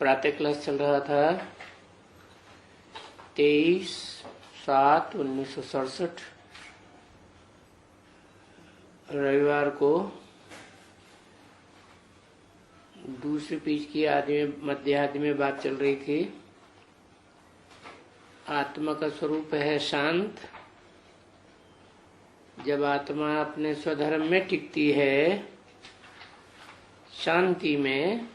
प्रातः क्लास चल रहा था 23/7/1967 रविवार को। दूसरे पेज की मध्य आदि में बात चल रही थी। आत्मा का स्वरूप है शांत। जब आत्मा अपने स्वधर्म में टिकती है, शांति में,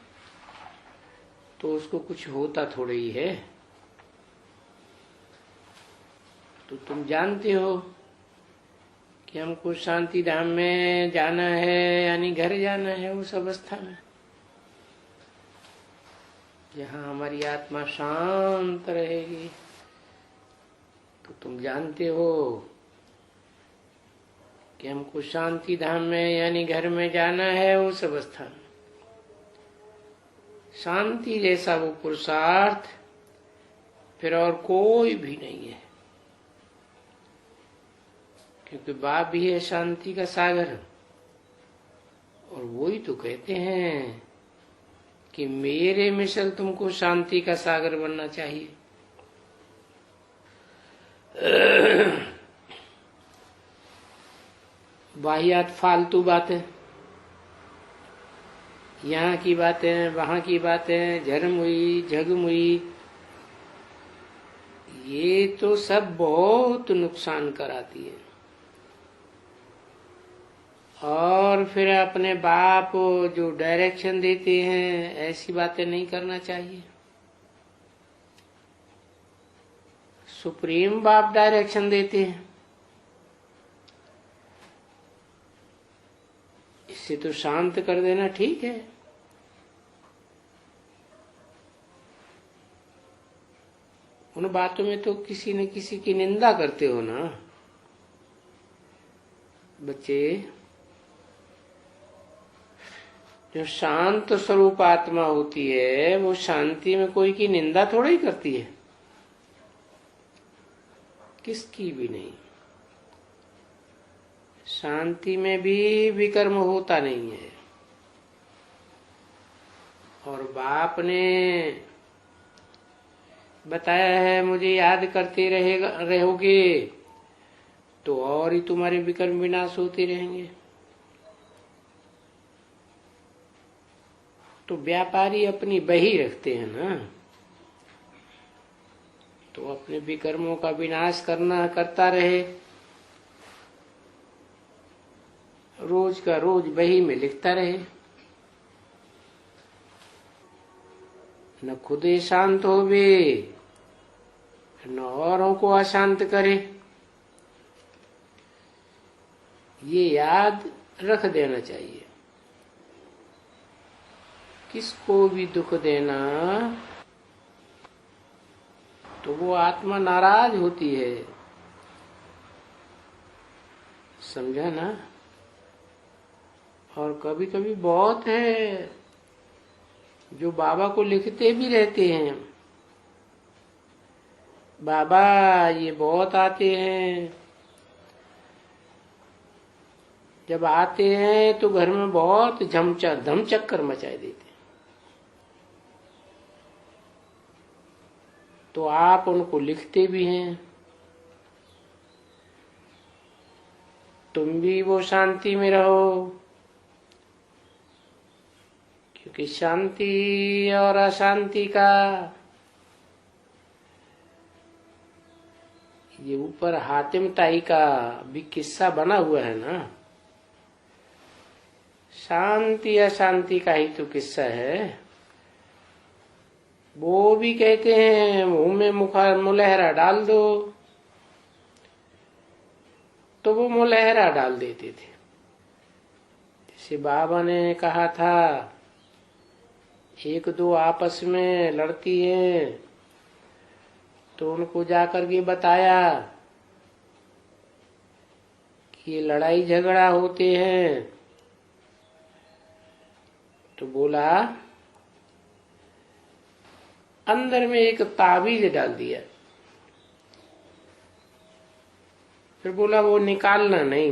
तो उसको कुछ होता थोड़ा ही है। तो तुम जानते हो कि हमको शांति धाम में जाना है, यानी घर जाना है उस अवस्था में जहाँ हमारी आत्मा शांत रहेगी। तो तुम जानते हो कि हमको शांति धाम में यानी घर में जाना है उस अवस्था में। शांति जैसा वो पुरुषार्थ फिर और कोई भी नहीं है, क्योंकि बाप भी है शांति का सागर। और वो ही तो कहते हैं कि मेरे मिसल तुमको शांति का सागर बनना चाहिए। वाहियात फालतू बातें, यहाँ की बातें, वहां की बातें, झरम हुई, झगम हुई, ये तो सब बहुत नुकसान कराती है। और फिर अपने बाप जो डायरेक्शन देते हैं, ऐसी बातें नहीं करना चाहिए। सुप्रीम बाप डायरेक्शन देते हैं, इससे तो शांत कर देना ठीक है। उन बातों में तो किसी न किसी की निंदा करते हो ना बच्चे। जो शांत स्वरूप आत्मा होती है, वो शांति में कोई की निंदा थोड़ा ही करती है, किसकी भी नहीं। शांति में भी विकर्म होता नहीं है। और बाप ने बताया है, मुझे याद करते रहोगे तो और ही तुम्हारे विकर्म विनाश होते रहेंगे। तो व्यापारी अपनी बही रखते हैं ना, तो अपने विकर्मों का विनाश करता रहे। रोज का रोज बही में लिखता रहे, न खुदे शांत होवे न औरों को अशांत करे। ये याद रख देना चाहिए। किसको भी दुख देना तो वो आत्मा नाराज होती है, समझा ना। और कभी कभी बहुत है जो बाबा को लिखते भी रहते हैं, बाबा ये बहुत आते हैं, जब आते हैं तो घर में बहुत धम चक्कर मचाए देते हैं। तो आप उनको लिखते भी हैं। तुम भी वो शांति में रहो, क्योंकि शांति और अशांति का ये ऊपर हातिम ताई का भी किस्सा बना हुआ है ना। शांति अशांति का ही तो किस्सा है। वो भी कहते हैं मुंह में मुलहरा डाल दो, तो वो मुलहरा डाल देते थे। जैसे बाबा ने कहा था, एक दो आपस में लड़ती है तो उनको जाकर के बताया कि ये लड़ाई झगड़ा होते हैं। तो बोला अंदर में एक ताबीज डाल दिया। फिर बोला वो निकालना नहीं,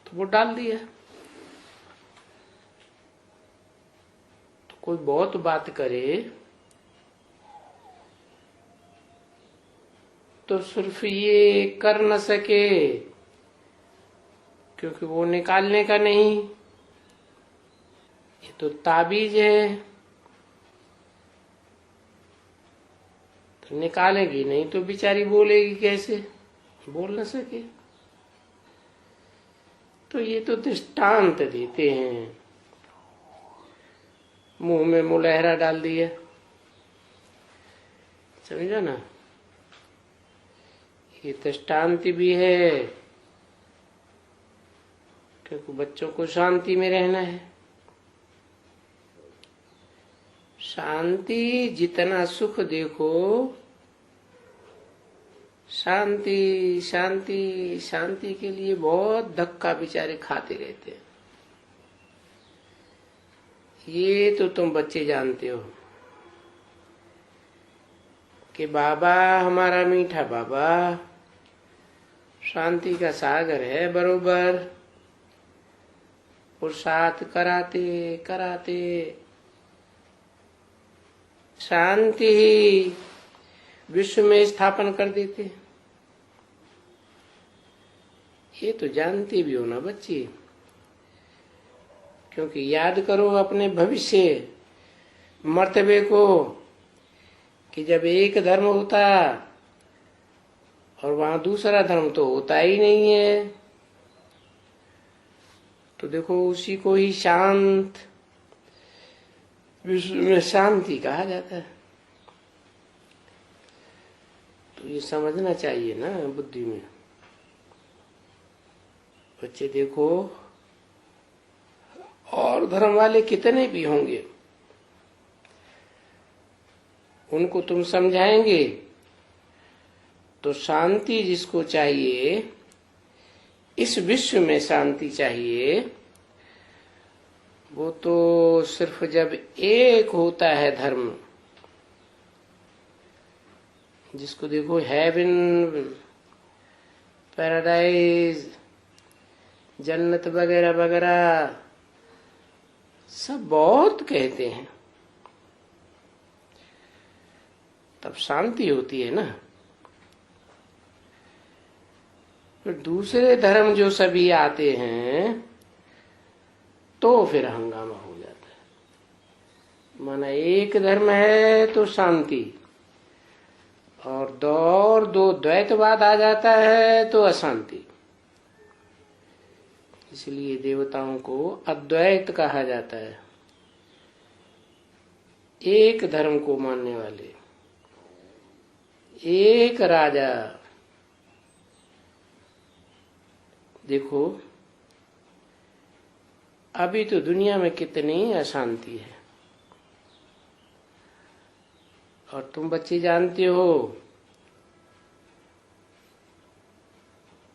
तो वो डाल दिया। कोई बहुत बात करे तो सिर्फ ये कर न सके क्योंकि वो निकालने का नहीं, ये तो ताबीज है, तो निकालेगी नहीं तो बेचारी बोलेगी कैसे, बोल न सके। तो ये तो दृष्टांत देते हैं, मुंह में मुलहरा डाल दिया, समझा ना। ये दृष्टांत भी है क्योंकि बच्चों को शांति में रहना है। शांति, जितना सुख देखो, शांति शांति शांति के लिए बहुत धक्का बेचारे खाते रहते हैं। ये तो तुम बच्चे जानते हो कि बाबा, हमारा मीठा बाबा शांति का सागर है, बरोबर पुरुषार्थ कराते कराते शांति ही विश्व में स्थापन कर देते। ये तो जानते भी हो ना बच्चे, क्योंकि याद करो अपने भविष्य मर्तबे को कि जब एक धर्म होता और वहां दूसरा धर्म तो होता ही नहीं है, तो देखो उसी को ही शांत, विश्व में शांति कहा जाता है। तो ये समझना चाहिए ना बुद्धि में। बच्चे देखो, और धर्म वाले कितने भी होंगे, उनको तुम समझाएंगे तो शांति जिसको चाहिए, इस विश्व में शांति चाहिए, वो तो सिर्फ जब एक होता है धर्म, जिसको देखो हेवन, पैराडाइज, जन्नत वगैरह वगैरह सब बहुत कहते हैं, तब शांति होती है ना। फिर दूसरे धर्म जो सभी आते हैं तो फिर हंगामा हो जाता है। माना एक धर्म है तो शांति, और दो द्वैतवाद आ जाता है तो अशांति। इसलिए देवताओं को अद्वैत कहा जाता है, एक धर्म को मानने वाले, एक राजा। देखो अभी तो दुनिया में कितनी अशांति है, और तुम बच्चे जानते हो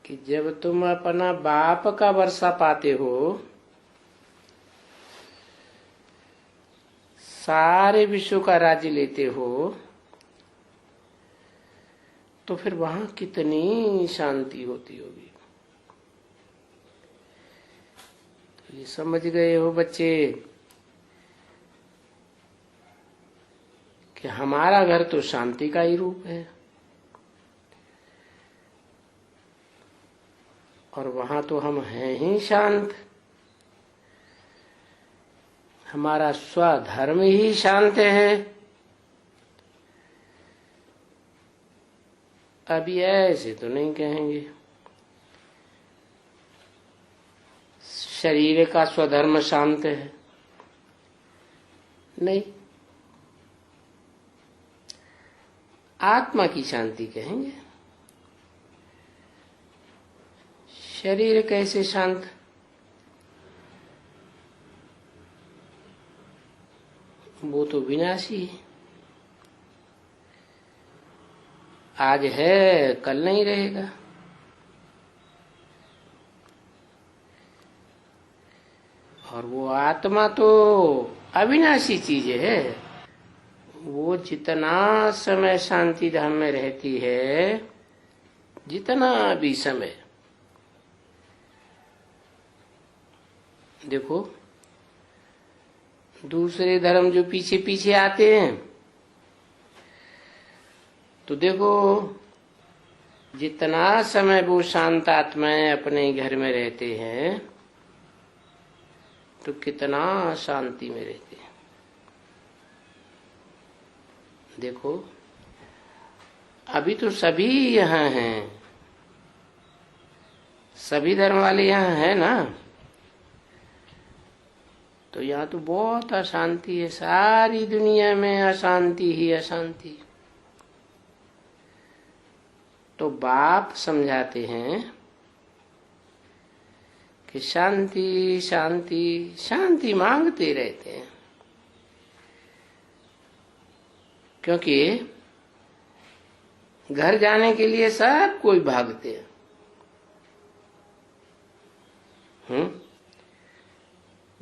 कि जब तुम अपना बाप का वर्षा पाते हो, सारे विश्व का राज्य लेते हो, तो फिर वहां कितनी शांति होती होगी। तो ये समझ गए हो बच्चे कि हमारा घर तो शांति का ही रूप है, और वहां तो हम हैं ही शांत। हमारा स्वधर्म ही शांत है। अभी ऐसे तो नहीं कहेंगे शरीर का स्वधर्म शांत है, नहीं, आत्मा की शांति कहेंगे। शरीर कैसे शांत? वो तो विनाशी है, आज है कल नहीं रहेगा। और वो आत्मा तो अविनाशी चीज है, वो जितना समय शांति धाम में रहती है, जितना भी समय, देखो दूसरे धर्म जो पीछे पीछे आते हैं, तो देखो जितना समय वो शांत आत्माएं अपने घर में रहते हैं तो कितना शांति में रहते हैं। देखो अभी तो सभी यहाँ हैं, सभी धर्म वाले यहाँ हैं ना, तो यहाँ तो बहुत अशांति है, सारी दुनिया में अशांति ही अशांति। तो बाप समझाते हैं कि शांति शांति शांति मांगते रहते हैं, क्योंकि घर जाने के लिए सब कोई भागते हैं।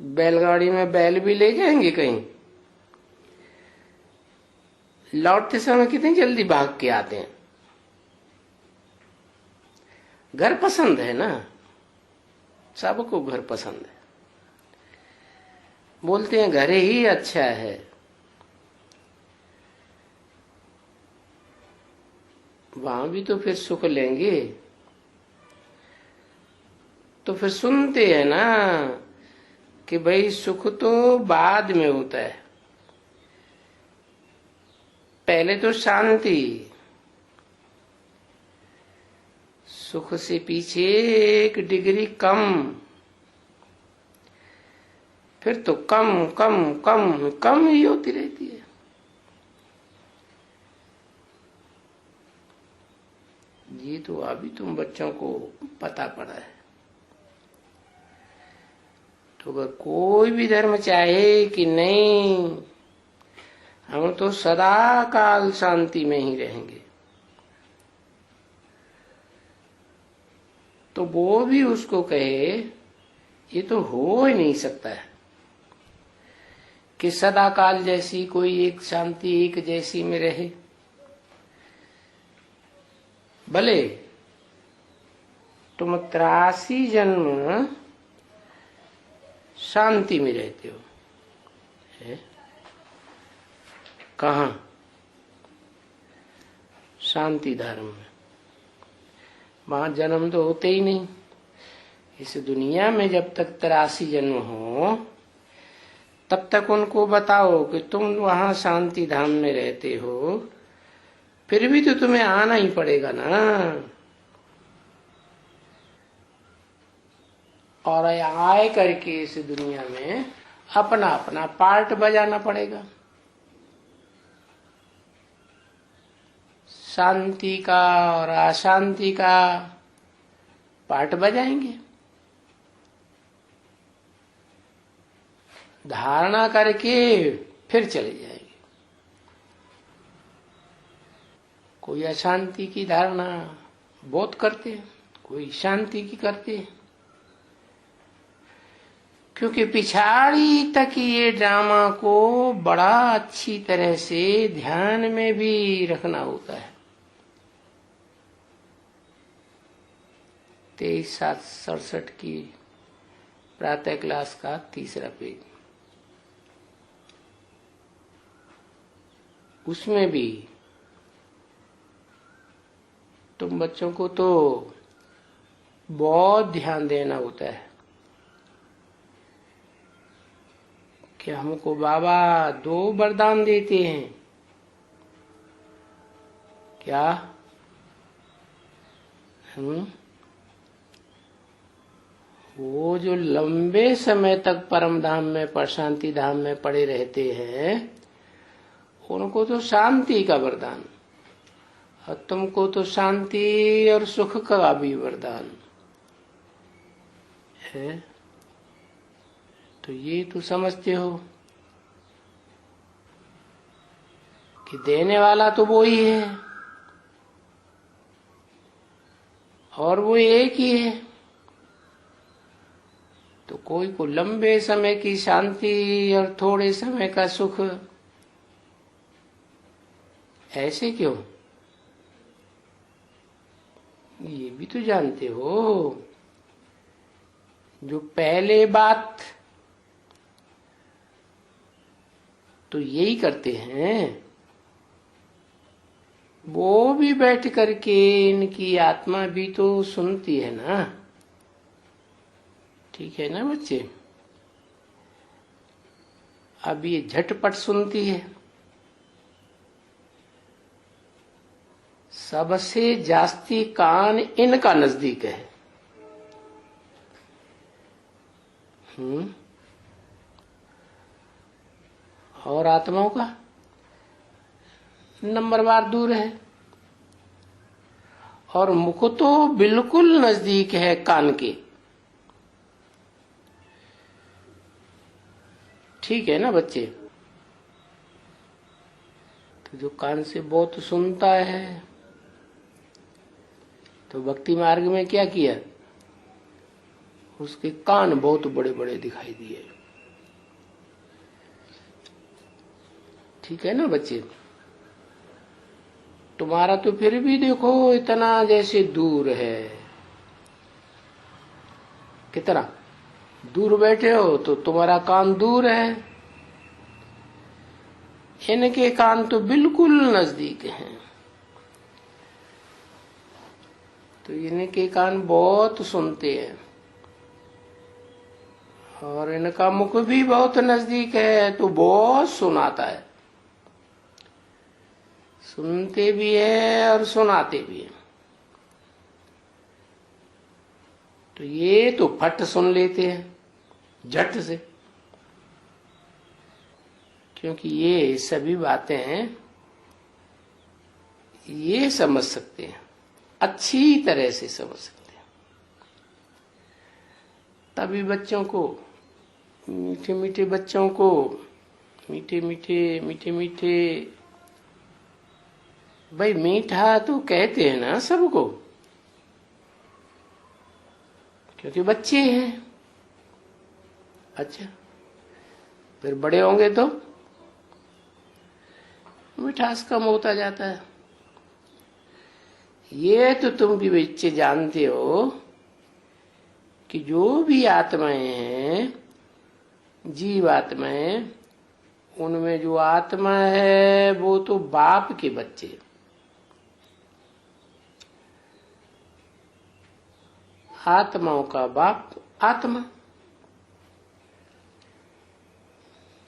बैलगाड़ी में बैल भी ले जाएंगे कहीं, लौटते समय कितनी जल्दी भाग के आते हैं। घर पसंद है ना, सबको घर पसंद है, बोलते हैं घर ही अच्छा है। वहां भी तो फिर सुख लेंगे, तो फिर सुनते हैं ना कि भाई सुख तो बाद में होता है, पहले तो शांति, सुख से पीछे एक डिग्री कम, फिर तो कम कम कम कम ही होती रहती है। ये तो अभी तुम बच्चों को पता पड़ा है। तो अगर कोई भी धर्म चाहे कि नहीं हम तो सदा काल शांति में ही रहेंगे, तो वो भी उसको कहे ये तो हो ही नहीं सकता है कि सदा काल जैसी कोई एक शांति एक जैसी में रहे। भले तुम 83 जन्म शांति में रहते हो, है? कहाँ? शांति धर्म में। वहां जन्म तो होते ही नहीं। इस दुनिया में जब तक 83 जन्म हो तब तक उनको बताओ कि तुम वहां शांति धाम में रहते हो, फिर भी तो तुम्हें आना ही पड़ेगा ना। और आए करके इस दुनिया में अपना अपना पार्ट बजाना पड़ेगा, शांति का और अशांति का पार्ट बजाएंगे। धारणा करके फिर चले जाएंगे। कोई अशांति की धारणा बहुत करते हैं, कोई शांति की करते हैं, क्योंकि पिछाड़ी तक ये ड्रामा को बड़ा अच्छी तरह से ध्यान में भी रखना होता है। 23/7/67 की प्रातः क्लास का 3रा पेज, उसमें भी तुम बच्चों को तो बहुत ध्यान देना होता है कि हमको बाबा 2 वरदान देते हैं। क्या? वो जो लंबे समय तक परम धाम में प्रशांति धाम में पड़े रहते हैं उनको तो शांति का वरदान, और तुमको तो शांति और सुख का भी वरदान है। तो ये तो समझते हो कि देने वाला तो वो ही है और वो एक ही है। तो कोई को लंबे समय की शांति और थोड़े समय का सुख, ऐसे क्यों? ये भी तो जानते हो जो पहले बात तो यही करते हैं, वो भी बैठ करके इनकी आत्मा भी तो सुनती है ना। ठीक है ना बच्चे? अब ये झटपट सुनती है, सबसे जास्ती कान इनका नजदीक है। और आत्माओं का नंबरवार दूर है, और मुख तो बिल्कुल नजदीक है कान के। ठीक है ना बच्चे? तो जो कान से बहुत सुनता है, तो भक्ति मार्ग में क्या किया, उसके कान बहुत बड़े बड़े दिखाई दिए। ठीक है ना बच्चे? तुम्हारा तो फिर भी देखो इतना जैसे दूर है, कितना दूर बैठे हो तो तुम्हारा कान दूर है, इनके कान तो बिल्कुल नजदीक हैं। तो इनके कान बहुत सुनते हैं, और इनका मुख भी बहुत नजदीक है, तो बहुत सुनाता है। सुनते भी है और सुनाते भी है। तो ये तो फट सुन लेते हैं झट से, क्योंकि ये सभी बातें ये समझ सकते हैं, अच्छी तरह से समझ सकते हैं। तभी बच्चों को, मीठे मीठे बच्चों को, मीठे मीठे भाई मीठा तो कहते हैं ना सबको, क्योंकि बच्चे हैं। अच्छा, फिर बड़े होंगे तो मिठास कम होता जाता है। ये तो तुम भी बच्चे जानते हो कि जो भी आत्माएं हैं, जीव आत्माएं, उनमें जो आत्मा है वो तो बाप के बच्चे। आत्माओं का बाप आत्मा,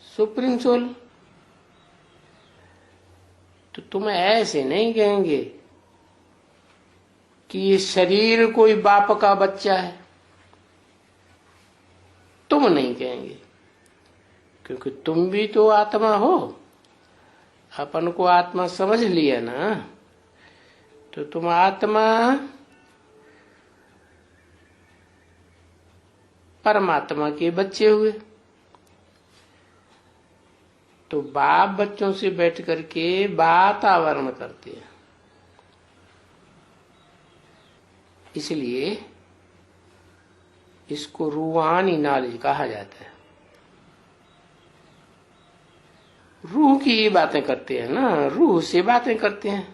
सुप्रीम सोल। तो तुम ऐसे नहीं कहेंगे कि ये शरीर कोई बाप का बच्चा है, तुम नहीं कहेंगे, क्योंकि तुम भी तो आत्मा हो। अपन को आत्मा समझ लिया ना, तो तुम आत्मा परमात्मा के बच्चे हुए। तो बाप बच्चों से बैठ करके वातावरण करते हैं, इसलिए इसको रूहानी नॉलेज कहा जाता है। रूह की ही बातें करते हैं ना, रूह से बातें करते हैं,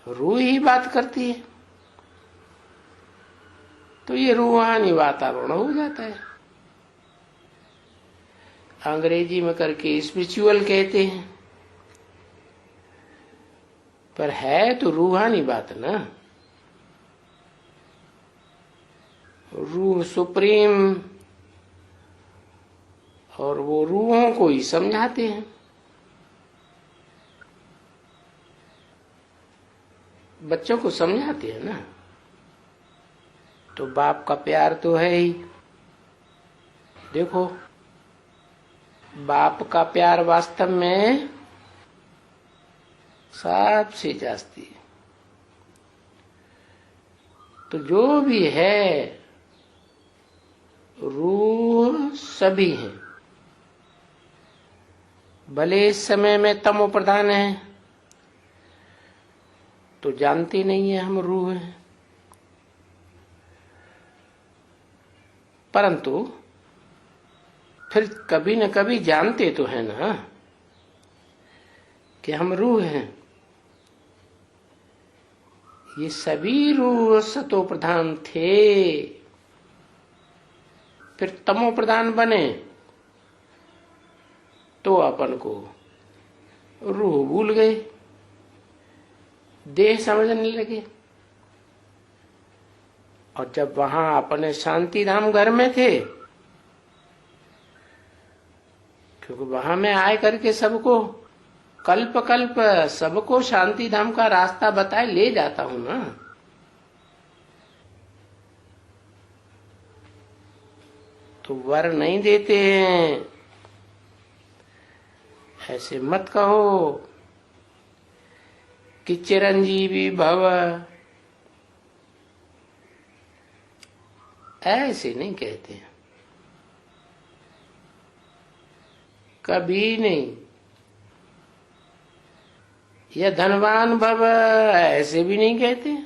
रूह ही बात करती है, तो ये रूहानी वातावरण हो जाता है। अंग्रेजी में करके स्पिरिचुअल कहते हैं, पर है तो रूहानी बात ना। रूह सुप्रीम, और वो रूहों को ही समझाते हैं। बच्चों को समझाते हैं ना। तो बाप का प्यार तो है ही। देखो, बाप का प्यार वास्तव में सबसे जास्ती है। तो जो भी है, रूह सभी है। भले इस समय में तमो प्रधान है, तो जानते नहीं है हम रूह हैं, परंतु फिर कभी न कभी जानते तो है ना कि हम रूह हैं। ये सभी रूह सतो प्रधान थे, फिर तमो प्रधान बने, तो अपन को रूह भूल गए, देह समझने लगे। और जब वहां अपने शांति धाम घर में थे, क्योंकि वहां मैं आए करके सबको कल्प कल्प सबको शांति धाम का रास्ता बताए ले जाता हूं ना। तो वर नहीं देते हैं, ऐसे मत कहो कि चिरंजीवी भव, ऐसे नहीं कहते हैं, कभी नहीं। या धनवान भव, ऐसे भी नहीं कहते।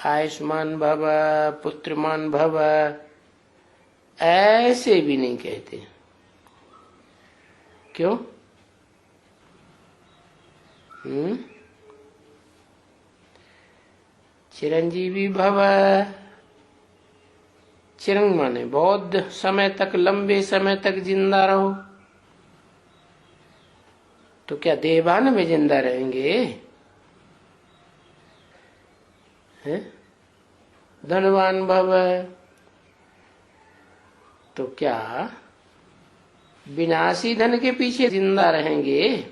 आयुष्मान भव, पुत्रमान भव, ऐसे भी नहीं कहते। क्यों? चिरंजीवी भव, चिरंग माने बहुत समय तक, लंबे समय तक जिंदा रहो। तो क्या देवान में जिंदा रहेंगे? है? धनवान भव, तो क्या विनाशी धन के पीछे जिंदा रहेंगे?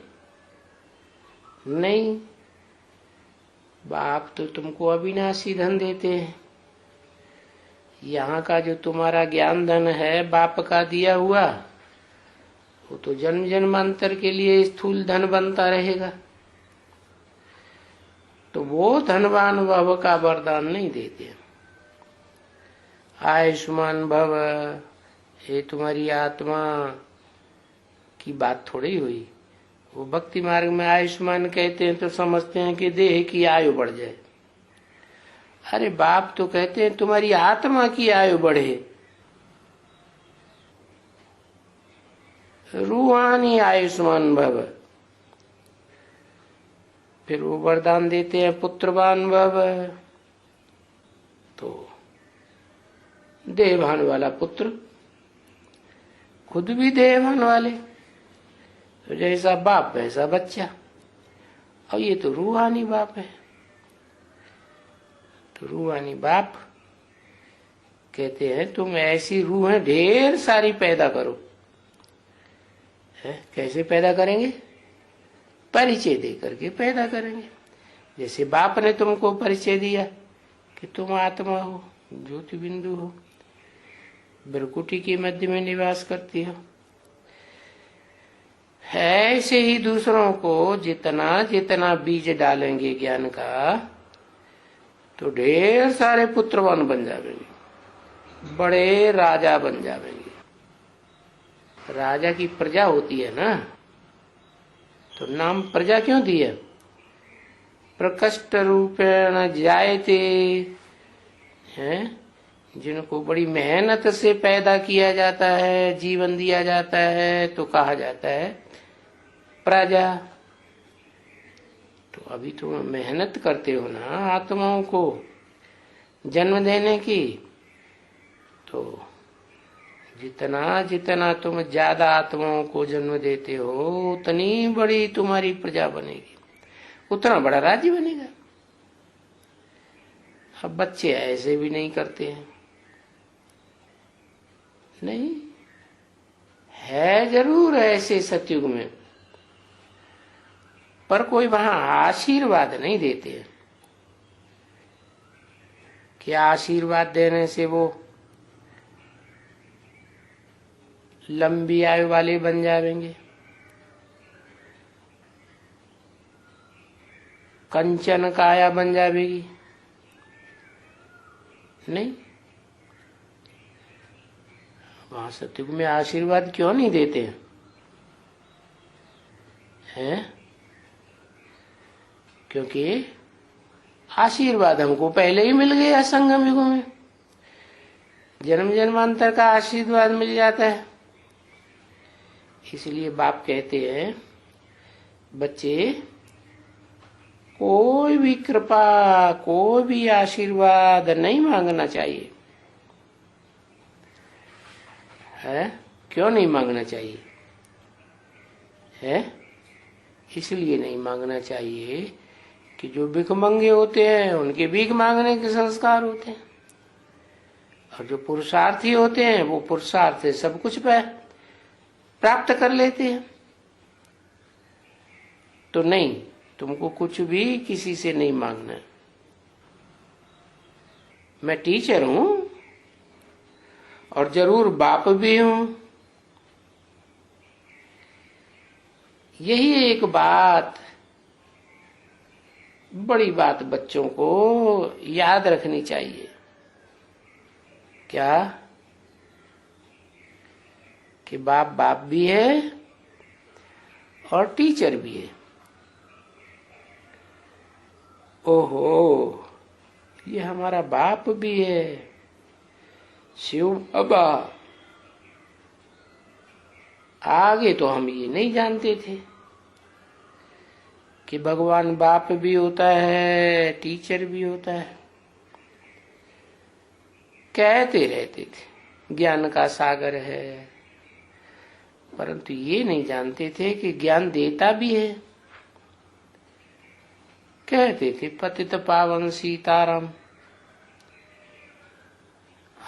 नहीं, बाप तो तुमको अविनाशी धन देते हैं। यहाँ का जो तुम्हारा ज्ञान धन है बाप का दिया हुआ, वो तो जन्म जन्मांतर के लिए स्थूल धन बनता रहेगा। तो वो धनवान भव का वरदान नहीं देते। आयुष्मान भव, ये तुम्हारी आत्मा की बात थोड़ी हुई। वो भक्ति मार्ग में आयुष्मान कहते हैं तो समझते हैं कि देह की आयु बढ़ जाए। अरे बाप तो कहते हैं तुम्हारी आत्मा की आयु बढ़े, रूहानी आयुष्मान भव। फिर वो वरदान देते हैं पुत्रवान भव, तो देवान वाला पुत्र, खुद भी देवान वाले, तो जैसा बाप वैसा बच्चा। और ये तो रूहानी बाप है। तो रूहानी बाप कहते हैं तुम ऐसी रूहें ढेर सारी पैदा करो। है? कैसे पैदा करेंगे? परिचय दे करके पैदा करेंगे। जैसे बाप ने तुमको परिचय दिया कि तुम आत्मा हो, ज्योति बिंदु हो, ब्रकुटी के मध्य में निवास करती हो। ऐसे ही दूसरों को जितना जितना बीज डालेंगे ज्ञान का, तो ढेर सारे पुत्रवान बन जाएंगे, बड़े राजा बन जाएंगे। राजा की प्रजा होती है ना, तो नाम प्रजा क्यों दिया? प्रकष्ट रूपेण जायते, हैं, जिनको बड़ी मेहनत से पैदा किया जाता है, जीवन दिया जाता है, तो कहा जाता है प्रजा। तो अभी तुम मेहनत करते हो ना आत्माओं को जन्म देने की, तो जितना जितना तुम ज्यादा आत्माओं को जन्म देते हो, उतनी बड़ी तुम्हारी प्रजा बनेगी, उतना बड़ा राज्य बनेगा। अब बच्चे ऐसे भी नहीं करते हैं। नहीं है, जरूर ऐसे सतयुग में, पर कोई वहां आशीर्वाद नहीं देते हैं। क्या आशीर्वाद देने से वो लंबी आयु वाले बन जाएंगे? कंचन काया बन जाएगी? नहीं। वहां सतयुग में आशीर्वाद क्यों नहीं देते हैं? क्योंकि आशीर्वाद हमको पहले ही मिल गया संगम युग में, जन्म जन्मांतर का आशीर्वाद मिल जाता है। इसलिए बाप कहते हैं बच्चे, कोई भी कृपा, कोई भी आशीर्वाद नहीं मांगना चाहिए, है? क्यों नहीं मांगना चाहिए? है इसलिए नहीं मांगना चाहिए कि जो भिखमंगे होते हैं उनके भीख मांगने के संस्कार होते हैं, और जो पुरुषार्थी होते हैं वो पुरुषार्थ से सब कुछ प्राप्त कर लेते हैं। तो नहीं, तुमको कुछ भी किसी से नहीं मांगना है। मैं टीचर हूं और जरूर बाप भी हूं। यही एक बात, बड़ी बात बच्चों को याद रखनी चाहिए। क्या? कि बाप भी है और टीचर भी है। ओहो, ये हमारा बाप भी है, शिव बाबा। आगे तो हम ये नहीं जानते थे कि भगवान बाप भी होता है, टीचर भी होता है। कहते रहते थे ज्ञान का सागर है, परंतु ये नहीं जानते थे कि ज्ञान देता भी है। कहते थे पतित पावन सीताराम,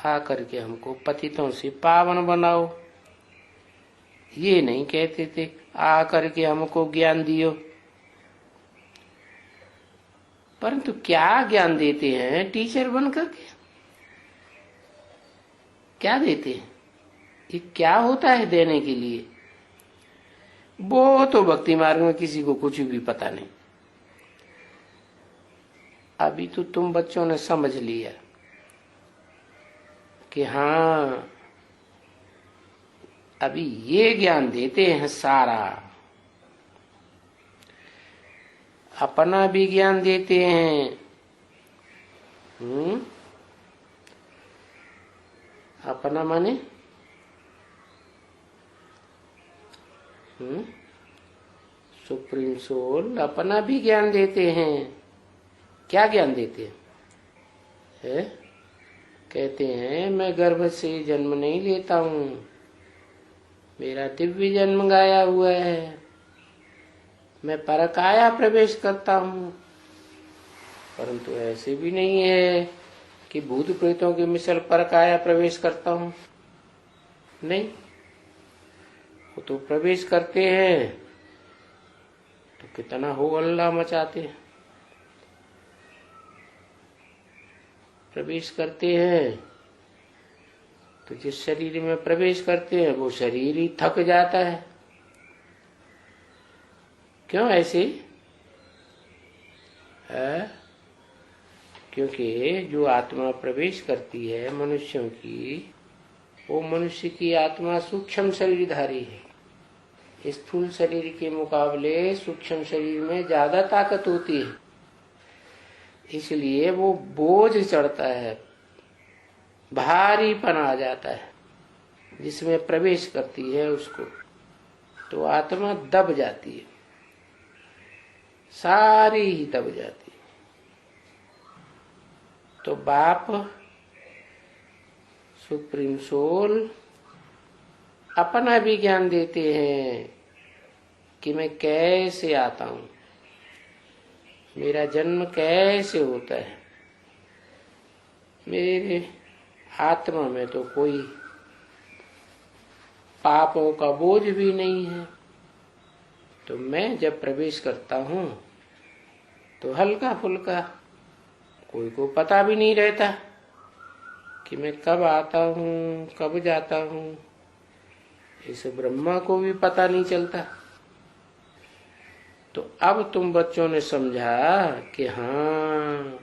आकर के हमको पतितों से पावन बनाओ। ये नहीं कहते थे आकर के हमको ज्ञान दियो। परंतु क्या ज्ञान देते हैं टीचर बन करके? क्या देते हैं? ये क्या होता है देने के लिए? वो तो भक्ति मार्ग में किसी को कुछ भी पता नहीं। अभी तो तुम बच्चों ने समझ लिया कि हाँ, अभी ये ज्ञान देते हैं सारा। अपना भी ज्ञान देते हैं। अपना माने सुप्रीम सोल अपना भी ज्ञान देते हैं। क्या ज्ञान देते हैं? कहते हैं मैं गर्भ से जन्म नहीं लेता हूँ, मेरा दिव्य जन्म गाया हुआ है, मैं परकाया प्रवेश करता हूँ। परंतु ऐसे भी नहीं है कि भूत प्रेतों के मिसल परकाया प्रवेश करता हूँ। नहीं, वो तो प्रवेश करते हैं तो कितना हो हल्ला मचाते हैं। प्रवेश करते हैं तो जिस शरीर में प्रवेश करते हैं वो शरीर ही थक जाता है। क्यों ऐसे? क्योंकि जो आत्मा प्रवेश करती है मनुष्यों की, वो मनुष्य की आत्मा सूक्ष्म शरीरधारी है। स्थूल शरीर के मुकाबले सूक्ष्म शरीर में ज्यादा ताकत होती है, इसलिए वो बोझ चढ़ता है, भारीपन आ जाता है। जिसमें प्रवेश करती है उसको तो आत्मा दब जाती है, सारी ही दब जाती है। तो बाप सुप्रीम सोल अपना भी ज्ञान देते हैं कि मैं कैसे आता हूं, मेरा जन्म कैसे होता है। मेरे आत्मा में तो कोई पापों का बोझ भी नहीं है, तो मैं जब प्रवेश करता हूँ तो हल्का फुल्का, कोई को पता भी नहीं रहता कि मैं कब आता हूँ कब जाता हूँ। इस ब्रह्मा को भी पता नहीं चलता। तो अब तुम बच्चों ने समझा कि हाँ,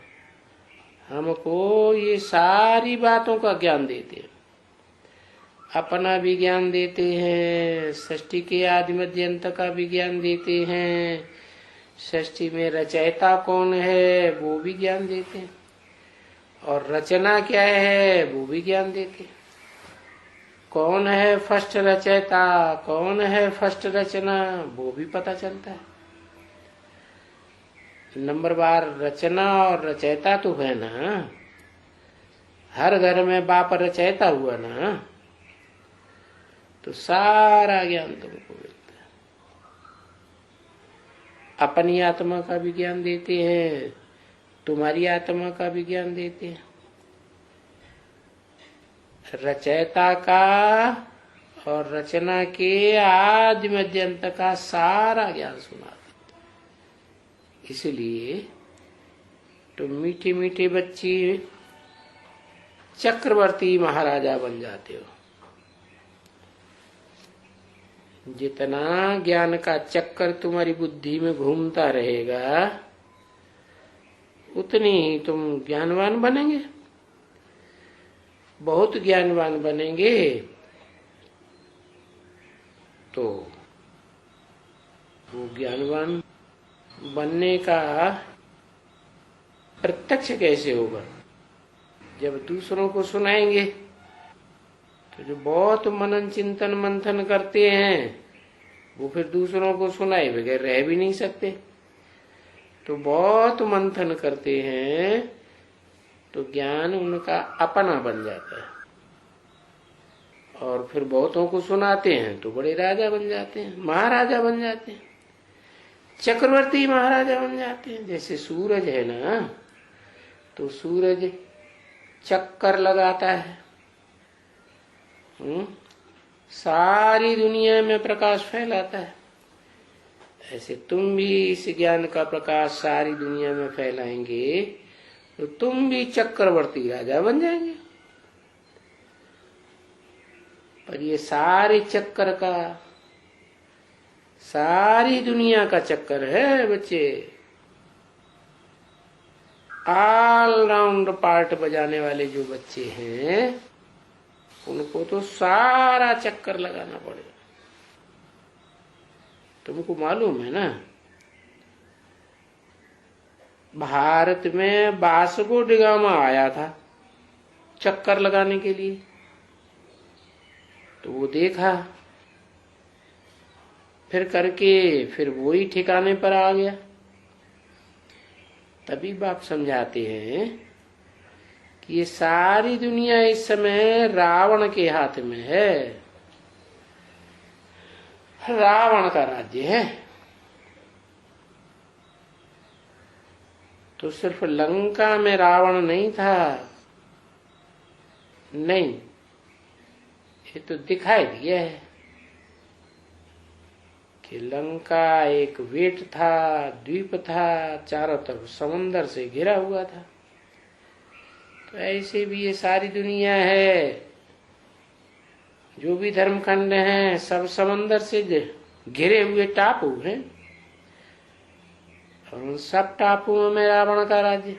हमको ये सारी बातों का ज्ञान देते हैं। अपना भी ज्ञान देते हैं, सृष्टि के आदि मध्य अंत का भी ज्ञान देते हैं, सृष्टि में रचयिता कौन है वो भी ज्ञान देते हैं, और रचना क्या है वो भी ज्ञान देते हैं। कौन है फर्स्ट रचयिता, कौन है फर्स्ट रचना, वो भी पता चलता है। नंबर बार रचना और रचयिता तो है ना, हर घर में बाप रचयिता हुआ ना, तो सारा ज्ञान तुमको मिलता है। अपनी आत्मा का भी ज्ञान देते हैं, तुम्हारी आत्मा का भी ज्ञान देते हैं, रचयिता का और रचना के आदि मध्य अंत का सारा ज्ञान सुना देते। इसलिए तो मीठे मीठे बच्चे चक्रवर्ती महाराजा बन जाते हो। जितना ज्ञान का चक्कर तुम्हारी बुद्धि में घूमता रहेगा उतनी ही तुम ज्ञानवान बनेंगे। बहुत ज्ञानवान बनेंगे तो वो ज्ञानवान बनने का प्रत्यक्ष कैसे होगा? जब दूसरों को सुनाएंगे तो जो बहुत मनन चिंतन मंथन करते हैं वो फिर दूसरों को सुनाए बगैर रह भी नहीं सकते। तो बहुत मंथन करते हैं तो ज्ञान उनका अपना बन जाता है, और फिर बहुतों को सुनाते हैं तो बड़े राजा बन जाते हैं, महाराजा बन जाते हैं, चक्रवर्ती महाराजा बन जाते हैं। जैसे सूरज है ना, तो सूरज चक्कर लगाता है, सारी दुनिया में प्रकाश फैलाता है। ऐसे तुम भी इस ज्ञान का प्रकाश सारी दुनिया में फैलाएंगे तो तुम भी चक्रवर्ती राजा बन जाएंगे। पर ये सारे चक्कर का, सारी दुनिया का चक्कर है बच्चे। ऑल राउंड पार्ट बजाने वाले जो बच्चे हैं उनको तो सारा चक्कर लगाना पड़ेगा। तुमको मालूम है ना, भारत में वास्को डी गामा आया था चक्कर लगाने के लिए, तो वो देखा, फिर करके फिर वो ही ठिकाने पर आ गया। तभी बाप समझाते हैं कि ये सारी दुनिया इस समय रावण के हाथ में है, रावण का राज्य है। तो सिर्फ लंका में रावण नहीं था, नहीं, ये तो दिखाई दिया है कि लंका एक वेट था, द्वीप था, चारों तरफ समुंदर से घिरा हुआ था। तो ऐसे भी ये सारी दुनिया है, जो भी धर्मखंड हैं सब समंदर से घिरे हुए टापू हैं, और उन सब टापुओं में रावण का राज्य।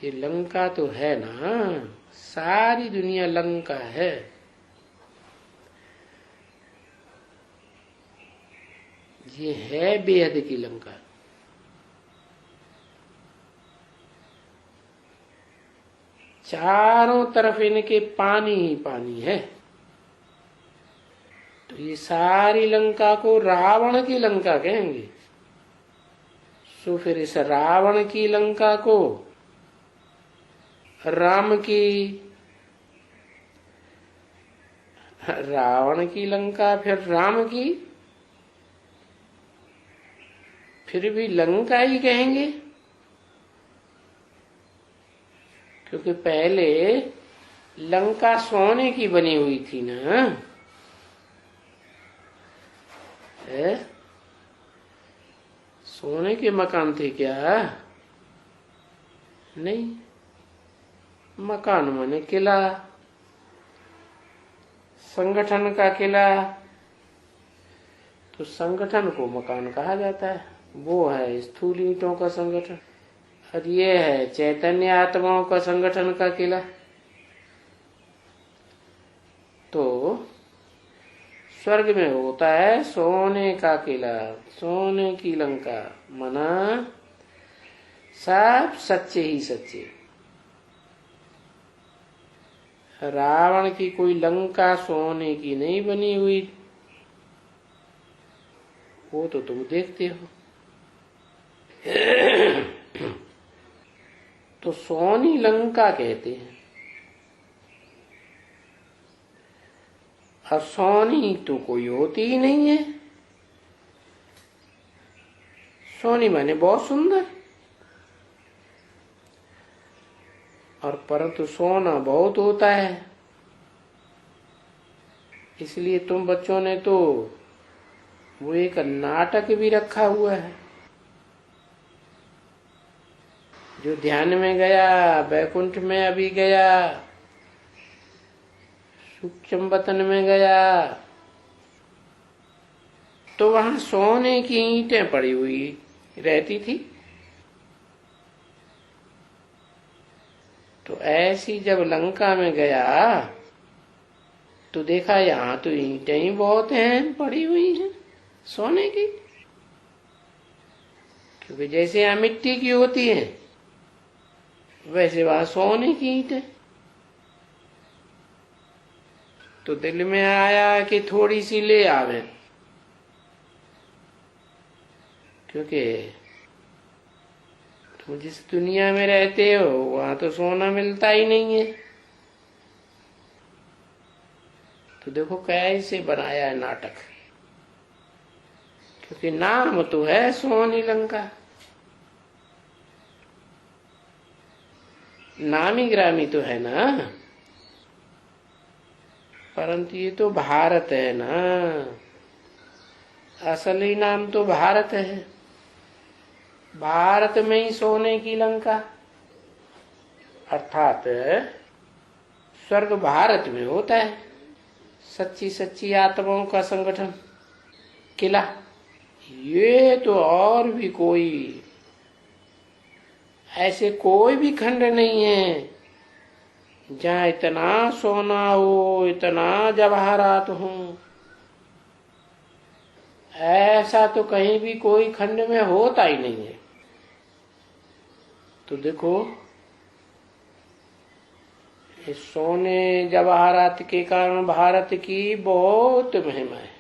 ये लंका तो है ना, सारी दुनिया लंका है। ये है बेहद की लंका। चारों तरफ इनके पानी ही पानी है। तो ये सारी लंका को रावण की लंका कहेंगे। सो फिर इस रावण की लंका को राम की, रावण की लंका फिर राम की, फिर भी लंका ही कहेंगे, क्योंकि पहले लंका सोने की बनी हुई थी ना, है? सोने के मकान थे क्या? नहीं, मकान माने किला, संगठन का किला। तो संगठन को मकान कहा जाता है। वो है स्थूल ईंटों का संगठन, और ये है चैतन्य आत्माओं का संगठन का किला। तो स्वर्ग में होता है सोने का किला, सोने की लंका, मना सब सच्चे ही सच्चे। रावण की कोई लंका सोने की नहीं बनी हुई, वो तो तुम देखते हो। तो सोनी लंका कहते हैं। और सोनी तो कोई होती ही नहीं है। सोनी माने बहुत सुंदर, और परंतु सोना बहुत होता है। इसलिए तुम बच्चों ने तो वो एक नाटक भी रखा हुआ है। जो ध्यान में गया, बैकुंठ में अभी गया, सूक्ष्म वतन में गया, तो वहां सोने की ईंटें पड़ी हुई रहती थी। तो ऐसी जब लंका में गया तो देखा यहाँ तो ईंटें ही बहुत हैं, पड़ी हुई हैं सोने की। क्योंकि जैसे यहाँ मिट्टी की होती है वैसे वहां सोने की ईंटें। तो दिल में आया कि थोड़ी सी ले आवे, क्योंकि तुम जिस दुनिया में रहते हो वहां तो सोना मिलता ही नहीं है। तो देखो कैसे बनाया है नाटक, क्योंकि नाम तो है सोनी लंका, नामी ग्रामी तो है ना, परंतु ये तो भारत है ना, असली नाम तो भारत है। भारत में ही सोने की लंका, अर्थात स्वर्ग भारत में होता है। सच्ची सच्ची आत्माओं का संगठन, किला, ये तो और भी कोई ऐसे कोई भी खंड नहीं है जहाँ इतना सोना हो, इतना जवाहरात हो। ऐसा तो कहीं भी कोई खंड में होता ही नहीं है। तो देखो इस सोने जवाहरात के कारण भारत की बहुत महिमा है।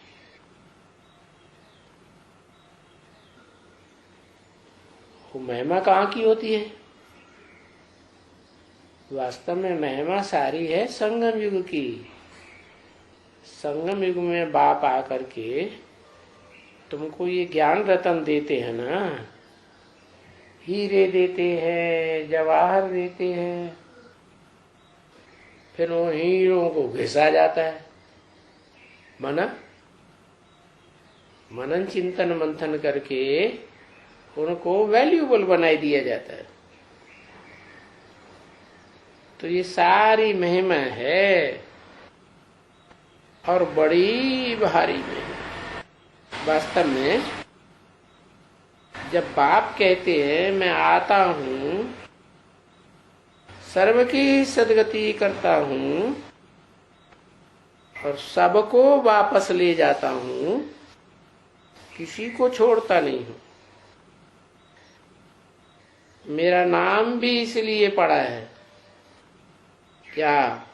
वो महिमा कहाँ की होती है? वास्तव में महिमा सारी है संगम युग की। संगम युग में बाप आकर के तुमको ये ज्ञान रतन देते हैं ना, हीरे देते हैं, जवाहर देते हैं, फिर वो हीरों को घिसा जाता है। मनन चिंतन मंथन करके उनको वैल्यूबल बनाई दिया जाता है। तो ये सारी महिमा है और बड़ी भारी महिमा। वास्तव में जब बाप कहते हैं मैं आता हूं, सर्व की सदगति करता हूं और सबको वापस ले जाता हूं, किसी को छोड़ता नहीं हूं। मेरा नाम भी इसलिए पड़ा है क्या?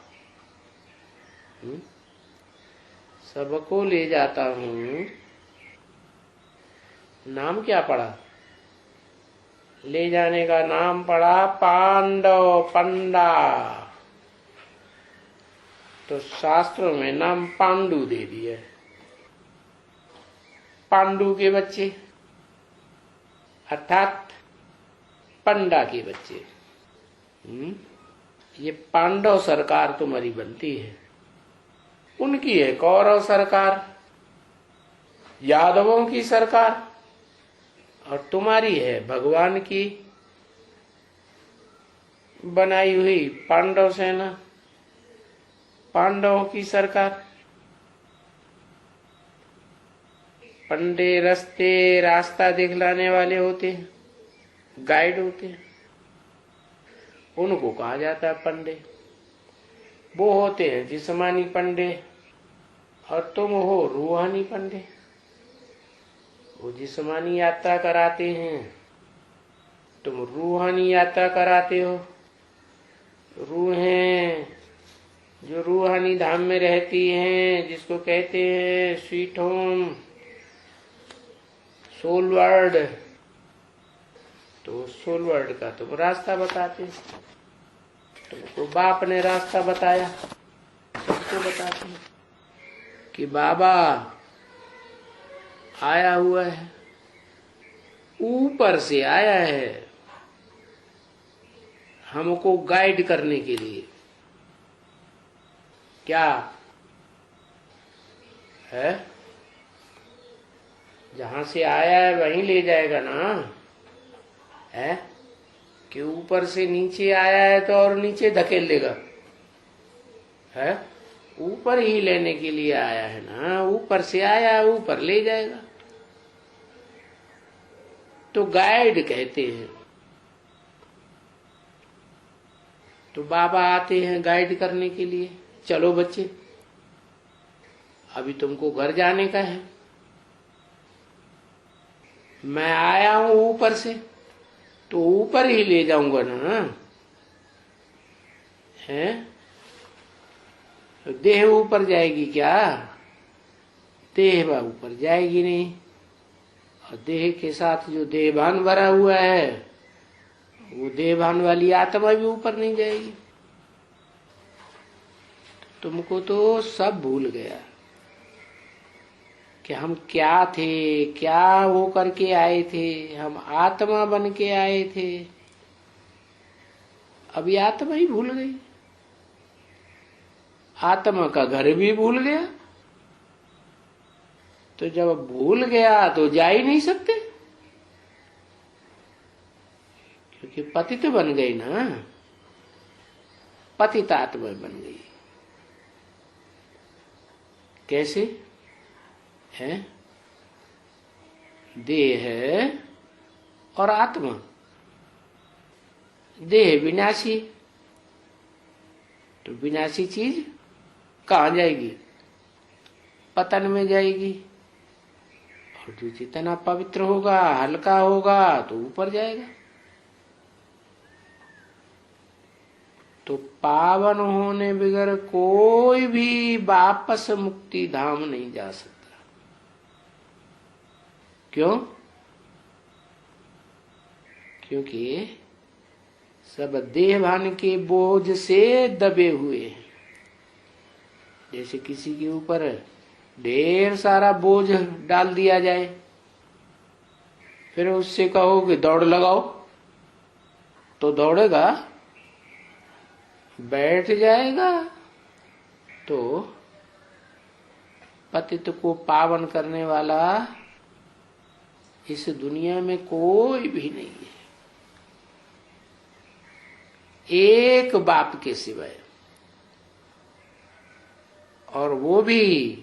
सबको ले जाता हूं। नाम क्या पड़ा? ले जाने का नाम पड़ा पांडव पंडा। तो शास्त्रों में नाम पांडु दे दिया। पांडु के बच्चे अर्थात पंडा के बच्चे। ये पांडव सरकार तुम्हारी बनती है, उनकी है कौरव सरकार, यादवों की सरकार, और तुम्हारी है भगवान की बनाई हुई पांडव सेना, पांडवों की सरकार। पंडे रास्ता दिखलाने वाले होते हैं, गाइड होते हैं, उनको कहा जाता है पंडे। वो होते हैं जिस्मानी पंडे और तुम हो रूहानी पंडे। वो जिस्मानी यात्रा कराते हैं, तुम रूहानी यात्रा कराते हो। रूहें जो रूहानी धाम में रहती हैं, जिसको कहते हैं स्वीट होम, सोल वर्ल्ड, तो सोल वर्ल्ड का तुम रास्ता बताते। तुमको बाप ने रास्ता बताया, सबको बताते हैं। कि बाबा आया हुआ है, ऊपर से आया है हमको गाइड करने के लिए। क्या है? जहां से आया है वहीं ले जाएगा ना, है कि ऊपर से नीचे आया है तो और नीचे धकेल देगा? है ऊपर ही लेने के लिए आया है ना, ऊपर से आया ऊपर ले जाएगा। तो गाइड कहते हैं। तो बाबा आते हैं गाइड करने के लिए। चलो बच्चे, अभी तुमको घर जाने का है, मैं आया हूं ऊपर से तो ऊपर ही ले जाऊंगा ना, है? देह ऊपर जाएगी क्या? देह ऊपर जाएगी नहीं। और देह के साथ जो देहभान भरा हुआ है, वो देहभान वाली आत्मा भी ऊपर नहीं जाएगी। तुमको तो सब भूल गया कि हम क्या थे, क्या वो करके आए थे। हम आत्मा बन के आए थे, अभी आत्मा ही भूल गई। आत्मा का घर भी भूल गया। तो जब भूल गया तो जा ही नहीं सकते, क्योंकि पतित बन गई ना, पतित आत्मा बन गई। कैसे है? देह है और आत्मा। देह विनाशी, तो विनाशी चीज कहाँ जाएगी? पतन में जाएगी। और जो जितना पवित्र होगा, हल्का होगा, तो ऊपर जाएगा। तो पावन होने बगैर कोई भी वापस मुक्ति धाम नहीं जा सकता। क्यों? क्योंकि सब देहभान के बोझ से दबे हुए हैं। जैसे किसी के ऊपर ढेर सारा बोझ डाल दिया जाए, फिर उससे कहो कि दौड़ लगाओ, तो दौड़ेगा? बैठ जाएगा। तो पतित को पावन करने वाला इस दुनिया में कोई भी नहीं है, एक बाप के सिवाय। और वो भी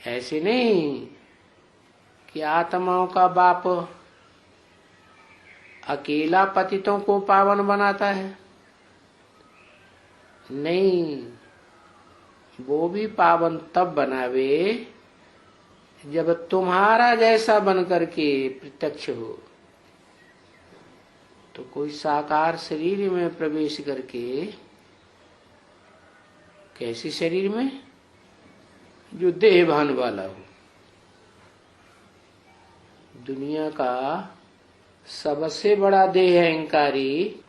ऐसे नहीं कि आत्माओं का बाप अकेला पतितों को पावन बनाता है। नहीं, वो भी पावन तब बनावे जब तुम्हारा जैसा बनकर के प्रत्यक्ष हो। तो कोई साकार शरीर में प्रवेश करके, कैसे शरीर में? जो देहभान वाला हो। दुनिया का सबसे बड़ा देह अहंकारी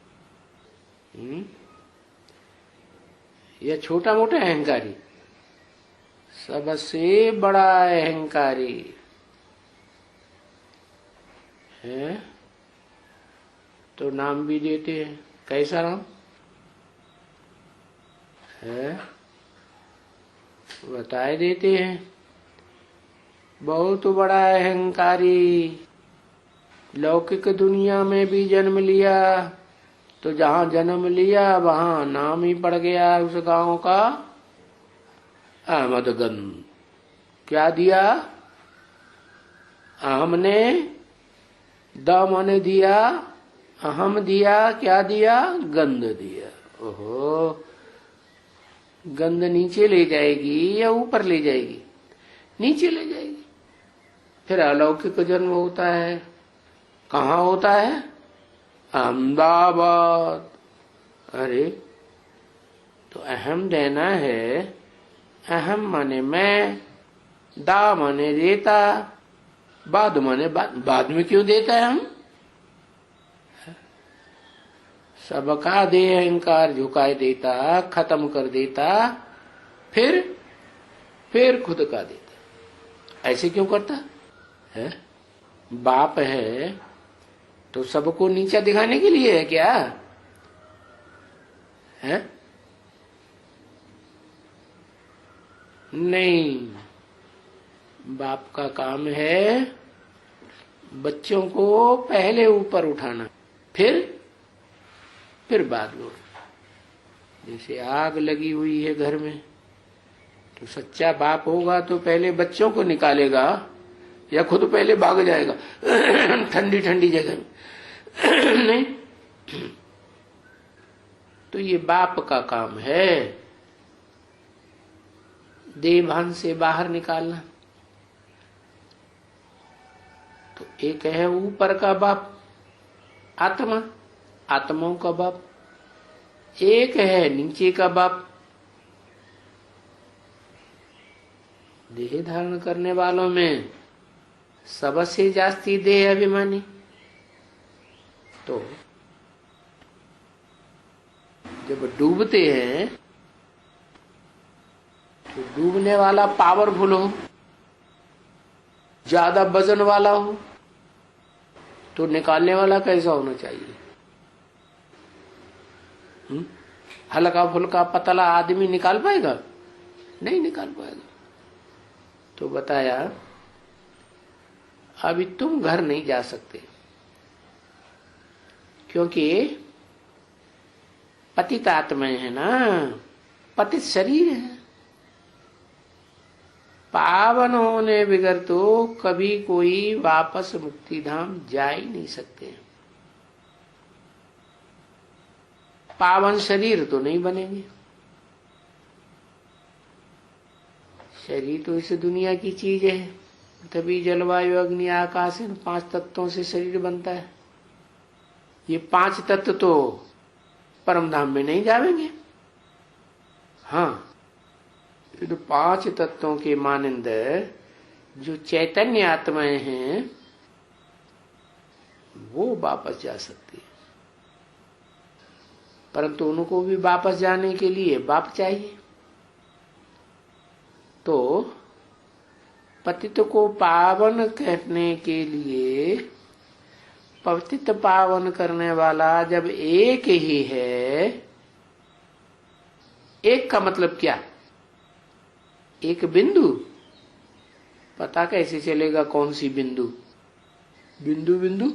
या छोटा मोटा अहंकारी? सबसे बड़ा अहंकारी है। तो नाम भी देते हैं। कैसा नाम है? बताए देते हैं। बहुत बड़ा अहंकारी, लौकिक दुनिया में भी जन्म लिया, तो जहां जन्म लिया वहां नाम ही पड़ गया उस गांव का अहमदगंज। क्या दिया? अहम ने दम ने दिया, अहम दिया, क्या दिया? गंध दिया। ओहो, गंध नीचे ले जाएगी या ऊपर ले जाएगी? नीचे ले जाएगी। फिर अलौकिक जन्म होता है। कहाँ होता है? अहमदाबाद। अरे, तो अहम देना है। अहम माने मैं, दा माने देता, बाद माने बाद में क्यों देता है? हम सबका देह अहंकार झुकाए देता, खत्म कर देता, फिर फिर खुद का देता। ऐसे क्यों करता है? बाप है तो सबको नीचा दिखाने के लिए है क्या है? नहीं, बाप का काम है बच्चों को पहले ऊपर उठाना, फिर बाद में। जैसे आग लगी हुई है घर में, तो सच्चा बाप होगा तो पहले बच्चों को निकालेगा या खुद पहले भाग जाएगा ठंडी ठंडी जगह में? नहीं। तो ये बाप का काम है देह भान से बाहर निकालना। तो एक है ऊपर का बाप आत्मा, आत्माओं का बाप। एक है नीचे का बाप देह धारण करने वालों में सबसे जास्ती देह अभिमानी। तो जब डूबते हैं तो डूबने वाला पावरफुल हो, ज्यादा वजन वाला हो, तो निकालने वाला कैसा होना चाहिए? हल्का फुल्का पतला आदमी निकाल पाएगा? नहीं निकाल पाएगा। तो बताया अभी तुम घर नहीं जा सकते, क्योंकि पतित आत्माएं है ना, पतित शरीर है। पावन होने बगैर तो कभी कोई वापस मुक्ति धाम जा ही नहीं सकते। पावन शरीर तो नहीं बनेंगे। शरीर तो इस दुनिया की चीज है, तभी जलवायु अग्नि आकाश इन 5 तत्वों से शरीर बनता है। ये 5 तत्व तो परम धाम में नहीं जावेंगे। हाँ, ये तो 5 तत्वों के मानिंद जो चैतन्य आत्माएं हैं वो वापस जा सकती है, परंतु उनको भी वापस जाने के लिए बाप चाहिए। तो पतित को पावन करने के लिए पतित पावन करने वाला जब एक ही है, एक का मतलब क्या? एक बिंदु। पता कैसे चलेगा कौन सी बिंदु? बिंदु बिंदु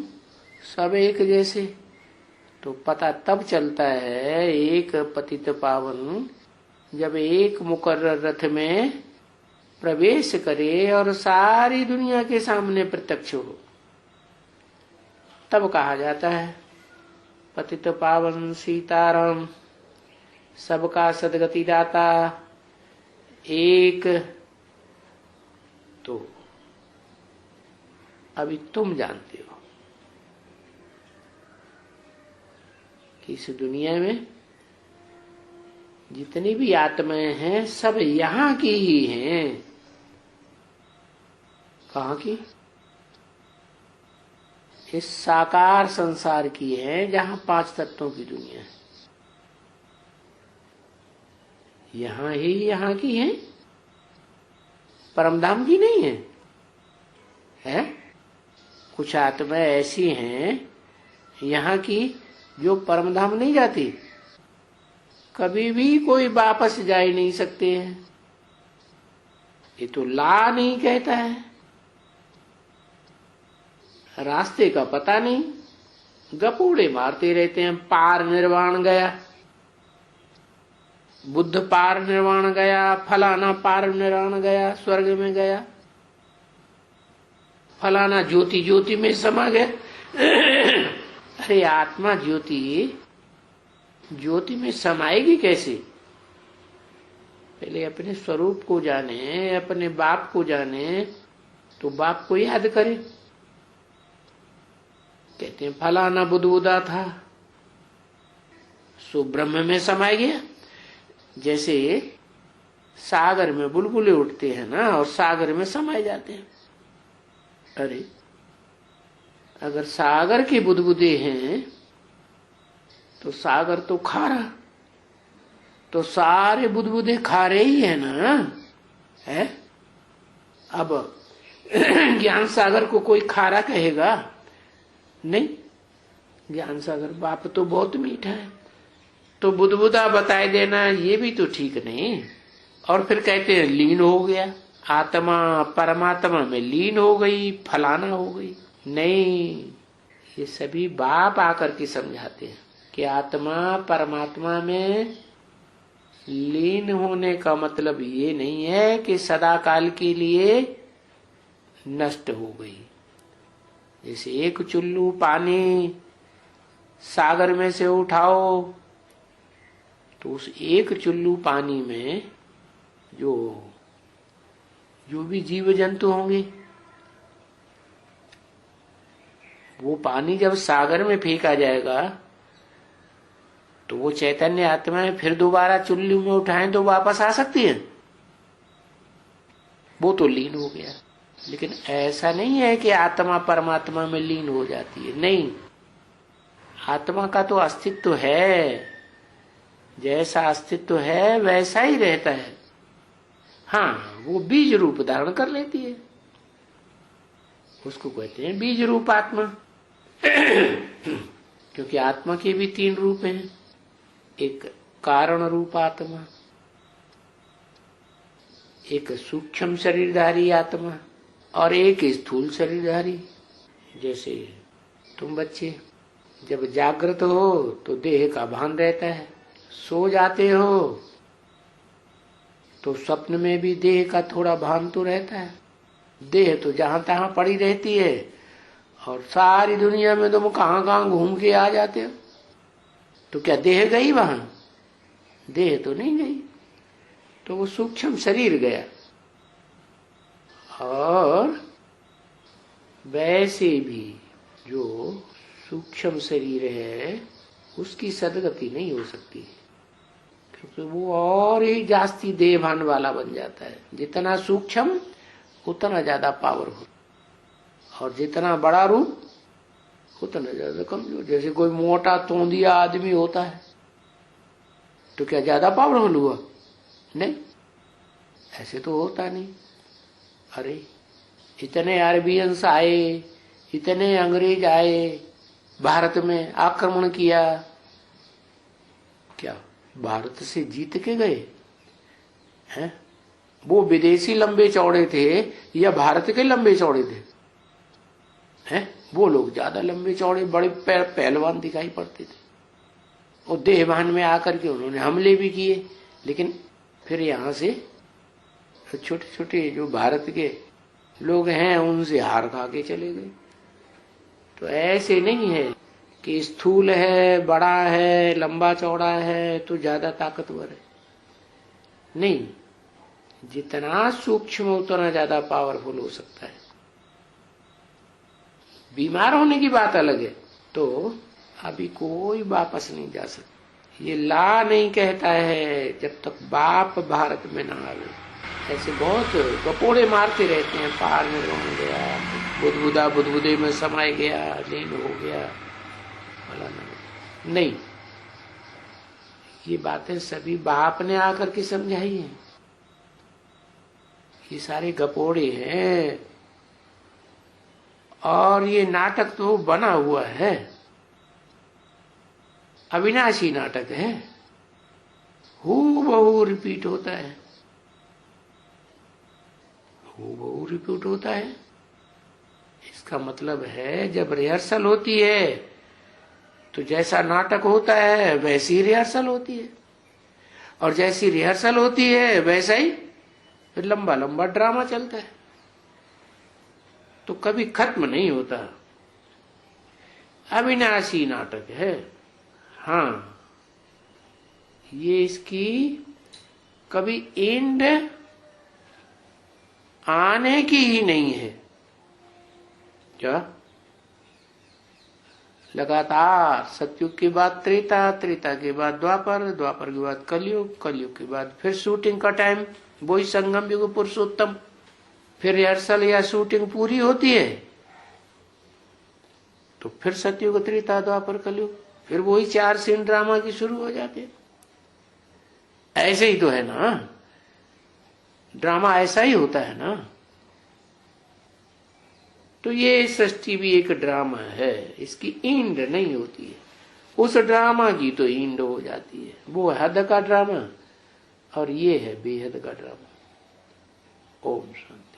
सब एक जैसे। तो पता तब चलता है एक पतित पावन जब एक मुकर्रर रथ में प्रवेश करे और सारी दुनिया के सामने प्रत्यक्ष हो, तब कहा जाता है पतित पावन सीताराम, सबका सदगति दाता एक। तो अभी तुम जानते हो कि इस दुनिया में जितनी भी आत्माएं हैं सब यहाँ की ही हैं। कहाँ की? इस साकार संसार की है जहाँ 5 तत्वों की दुनिया है। यहाँ ही यहाँ की है, परमधाम की नहीं है। है कुछ आत्माएं ऐसी हैं यहाँ की जो परमधाम नहीं जाती, कभी भी कोई वापस जा ही नहीं सकते हैं। ये तो ला नहीं कहता है, रास्ते का पता नहीं, गपूड़े मारते रहते हैं। पार निर्वाण गया, बुद्ध पार निर्वाण गया, फलाना पार निर्वाण गया, स्वर्ग में गया, फलाना ज्योति ज्योति में समा गया। अरे आत्मा ज्योति ज्योति में समाएगी कैसे? पहले अपने स्वरूप को जाने, अपने बाप को जाने, तो बाप को याद करे। कहते हैं फलाना बुदबुदा था, सो ब्रह्म में समाया गया। जैसे सागर में बुलबुले उठते हैं ना और सागर में समाये जाते हैं। अरे अगर सागर के बुदबुदे हैं तो सागर तो खारा, तो सारे बुदबुदे खारे ही है ना। है। अब ज्ञान सागर को कोई खारा कहेगा? नहीं, ज्ञान सागर बाप तो बहुत मीठा है। तो बुदबुदा बताए देना ये भी तो ठीक नहीं। और फिर कहते हैं लीन हो गया, आत्मा परमात्मा में लीन हो गई, फलाना हो गई। नहीं, ये सभी बाप आकर के समझाते हैं कि आत्मा परमात्मा में लीन होने का मतलब ये नहीं है कि सदा काल के लिए नष्ट हो गई। जैसे एक चुल्लू पानी सागर में से उठाओ तो उस एक चुल्लू पानी में जो भी जीव जंतु होंगे, वो पानी जब सागर में फेंका जाएगा तो वो चैतन्य आत्माएं फिर दोबारा चुल्लू में उठाएं तो वापस आ सकती है? वो तो लीन हो गया। लेकिन ऐसा नहीं है कि आत्मा परमात्मा में लीन हो जाती है। नहीं, आत्मा का तो अस्तित्व है, जैसा अस्तित्व है वैसा ही रहता है। हाँ, वो बीज रूप धारण कर लेती है, उसको कहते हैं बीज रूप आत्मा। क्योंकि आत्मा के भी 3 रूप हैं, एक कारण रूप आत्मा, एक सूक्ष्म शरीरधारी आत्मा और एक स्थूल शरीरधारी। जैसे तुम बच्चे जब जागृत हो तो देह का भान रहता है, सो जाते हो तो स्वप्न में भी देह का थोड़ा भान तो रहता है। देह तो जहां तहां पड़ी रहती है और सारी दुनिया में तुम कहां कहां घूम के आ जाते हो। तो क्या देह गई वहां? देह तो नहीं गई, तो वो सूक्ष्म शरीर गया। और वैसे भी जो सूक्ष्म शरीर है उसकी सदगति नहीं हो सकती, क्योंकि वो और ही जास्ती देहभान वाला बन जाता है। जितना सूक्ष्म उतना ज्यादा पावरफुल, और जितना बड़ा रूप उतना ज्यादा कमजोर। जैसे कोई मोटा तोंदिया आदमी होता है तो क्या ज्यादा पावरफुल हुआ? नहीं, ऐसे तो होता नहीं। अरे इतने अरबियंस आए, इतने अंग्रेज आए, भारत में आक्रमण किया, क्या भारत से जीत के गए हैं? वो विदेशी लंबे चौड़े थे या भारत के लंबे चौड़े थे? हैं? वो लोग ज्यादा लंबे चौड़े बड़े पहलवान दिखाई पड़ते थे, और देहभान में आकर के उन्होंने हमले भी किए। लेकिन फिर यहाँ से छोटे छोटे जो भारत के लोग हैं उनसे हार खा के चले गए। तो ऐसे नहीं है कि स्थूल है, बड़ा है, लंबा चौड़ा है तो ज्यादा ताकतवर है। नहीं, जितना सूक्ष्म उतना ज्यादा पावरफुल हो सकता है। बीमार होने की बात अलग है, तो अभी कोई वापस नहीं जा सकता। ये ला नहीं कहता है जब तक बाप भारत में ना आवे। ऐसे बहुत गपोड़े मारते रहते हैं, पार में रोने गया, बुदबुदा बुदबुदे में समाये गया, लीन हो गया, नहीं। ये बातें सभी बाप ने आकर के समझाई हैं। ये सारे गपोड़े हैं, और ये नाटक तो बना हुआ है, अविनाशी नाटक है, हूबहू रिपीट होता है, हूबहू रिपीट होता है। इसका मतलब है जब रिहर्सल होती है तो जैसा नाटक होता है वैसी रिहर्सल होती है, और जैसी रिहर्सल होती है वैसा ही फिर लंबा लंबा ड्रामा चलता है, तो कभी खत्म नहीं होता। अविनाशी नाटक है। हाँ, ये इसकी कभी एंड आने की ही नहीं है। क्या? लगातार सतयुग के बाद त्रेता, त्रेता के बाद द्वापर, द्वापर के बाद कलयुग, कलयुग के बाद फिर शूटिंग का टाइम, वही संगम युग पुरुषोत्तम, फिर रिहर्सल या शूटिंग पूरी होती है तो फिर सतयुग, त्रेता, द्वापर, कलयुग, फिर वही 4 सीन ड्रामा की शुरू हो जाते। ऐसे ही तो है ना। ड्रामा ऐसा ही होता है ना। तो ये सृष्टि भी एक ड्रामा है, इसकी एंड नहीं होती है। उस ड्रामा की तो एंड हो जाती है, वो हद का ड्रामा, और ये है बेहद का ड्रामा। ओम शांति।